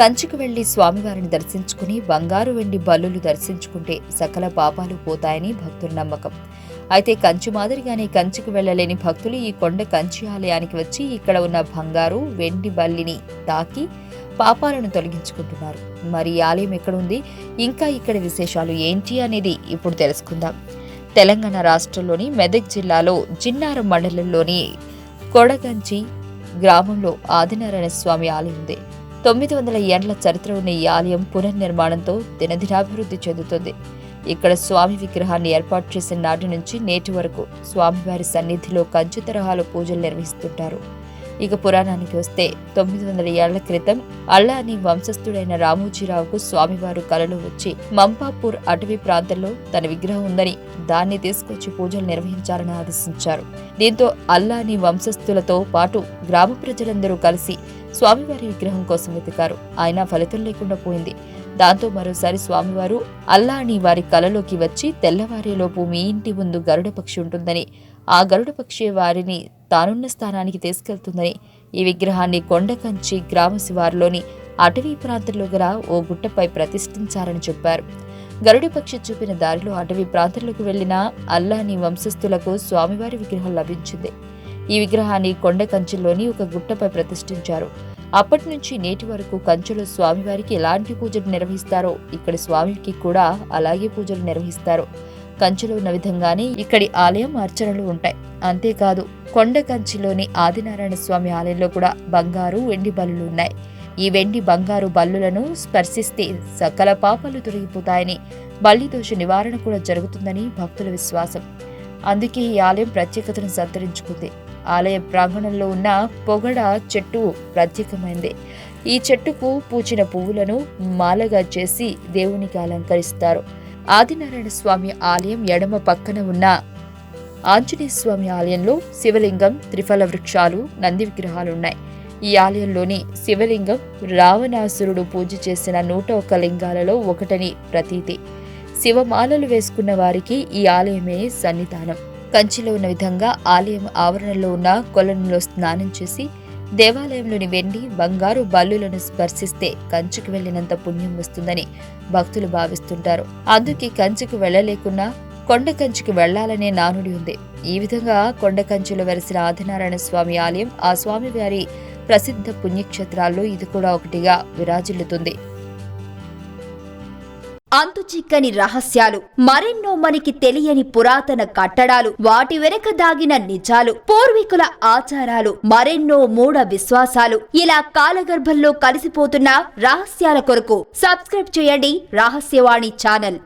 కంచికి వెళ్లి స్వామివారిని దర్శించుకుని బంగారు వెండి బల్లులు దర్శించుకుంటే సకల పాపాలు పోతాయని భక్తుల నమ్మకం. అయితే కంచి మాదిరిగానే కంచికి వెళ్లలేని భక్తులు ఈ కొండ కంచి ఆలయానికి వచ్చి ఇక్కడ ఉన్న బంగారు వెండి బల్లిని తాకి పాపాలను తొలగించుకుంటున్నారు. మరి ఈ ఆలయం ఎక్కడుంది, ఇంకా ఇక్కడ విశేషాలు ఏంటి అనేది ఇప్పుడు తెలుసుకుందాం. తెలంగాణ రాష్ట్రంలోని మెదక్ జిల్లాలో జిన్నారం మండలంలోని కొడగంచి గ్రామంలో ఆదినారాయణ స్వామి ఆలయం ఉంది. 900 ఏండ్ల చరిత్ర ఉన్న ఈ ఆలయం పునర్నిర్మాణంతో దినదినాభివృద్ధి చెందుతుంది. ఇక్కడ స్వామి విగ్రహాన్ని ఏర్పాటు చేసిన నాటి నుంచి నేటి వరకు స్వామివారి సన్నిధిలో కంచు తరహాలో పూజలు నిర్వహిస్తుంటారు. ఇక పురాణానికి వస్తే 900 ఏళ్ల క్రితం అల్లాని వంశస్థుడైన రామోజీరావుకు స్వామివారు కలలో వచ్చి మంపాపూర్ అటవీ ప్రాంతంలో తన విగ్రహం ఉందని దాన్ని తీసుకొచ్చి పూజలు నిర్వహించాలని ఆదేశించారు. దీంతో అల్లాని వంశస్థులతో పాటు గ్రామ ప్రజలందరూ కలిసి స్వామివారి విగ్రహం కోసం వెతికారు. అయినా ఫలితం లేకుండా పోయింది. దాంతో మరోసారి స్వామివారు అల్లాని వారి కలలోకి వచ్చి తెల్లవారేలోపు మీ ఇంటి ముందు గరుడ పక్షి ఉంటుందని, ఆ గరుడ పక్షి వారిని తానున్న స్థానానికి తీసుకెళ్తుందని, ఈ విగ్రహాన్ని కొండకంచి గ్రామ శివారులోని అటవీ ప్రాంతంలో గల ఓ గుట్టపై ప్రతిష్ఠించారని చెప్పారు. గరుడ పక్షి చూపిన దారిలో అటవీ ప్రాంతంలోకి వెళ్లిన అల్లాని వంశస్థులకు స్వామివారి విగ్రహం లభించింది. ఈ విగ్రహాన్ని కొండ కంచెలోని ఒక గుట్టపై ప్రతిష్ఠించారు. అప్పటి నుంచి నేటి వరకు కంచెలో స్వామివారికి ఎలాంటి పూజలు నిర్వహిస్తారో ఇక్కడి స్వామికి కూడా అలాగే పూజలు నిర్వహిస్తారు. కంచెలో ఉన్న విధంగానే ఇక్కడి ఆలయం అర్చనలు ఉంటాయి. అంతేకాదు కొండ కంచిలోని ఆదినారాయణ స్వామి ఆలయంలో కూడా బంగారు వెండి బల్లులు ఉన్నాయి. ఈ వెండి బంగారు బల్లులను స్పర్శిస్తే సకల పాపాలు తొలగిపోతాయని, బల్లి దోష నివారణ కూడా జరుగుతుందని భక్తుల విశ్వాసం. అందుకే ఈ ఆలయం ప్రత్యేకతను సంతరించుకుంది. ఆలయ ప్రాంగణంలో ఉన్న పొగడ చెట్టు ప్రత్యేకమైంది. ఈ చెట్టుకు పూచిన పువ్వులను మాలగా చేసి దేవునికి అలంకరిస్తారు. ఆదినారాయణ స్వామి ఆలయం ఎడమ పక్కన ఉన్న ఆంజనేయ స్వామి ఆలయంలో శివలింగం, త్రిఫల వృక్షాలు, నంది విగ్రహాలున్నాయి. ఈ ఆలయంలోని శివలింగం రావణాసురుడు పూజ చేసిన 101 లింగాలలో ఒకటని ప్రతీతి. శివమాలలు వేసుకున్న వారికి ఈ ఆలయమే సన్నిధానం. కంచిలో ఉన్న విధంగా ఆలయం ఆవరణలో ఉన్న కొలనులో స్నానం చేసి దేవాలయంలోని వెండి, బంగారు బల్లులను స్పర్శిస్తే కంచికి వెళ్లినంత పుణ్యం వస్తుందని భక్తులు భావిస్తుంటారు. అందుకే కంచికి వెళ్లలేకున్నా కొండ కంచికి వెళ్లాలనే నానుడి ఉంది. ఈ విధంగా కొండ కంచిలో వెలిసిన ఆదినారాయణ స్వామి ఆలయం ఆ స్వామి వారి ప్రసిద్ధ పుణ్యక్షేత్రాల్లో ఇది కూడా ఒకటిగా విరాజిల్లుతుంది. అంతుచిక్కని రహస్యాలు, మరెన్నో మనకి తెలియని పురాతన కట్టడాలు, వాటి వెనక దాగిన నిజాలు, పూర్వీకుల ఆచారాలు, మరెన్నో మూఢ విశ్వాసాలు, ఇలా కాలగర్భంలో కలిసిపోతున్న రహస్యాల కొరకు సబ్స్క్రైబ్ చేయండి రహస్యవాణి ఛానల్.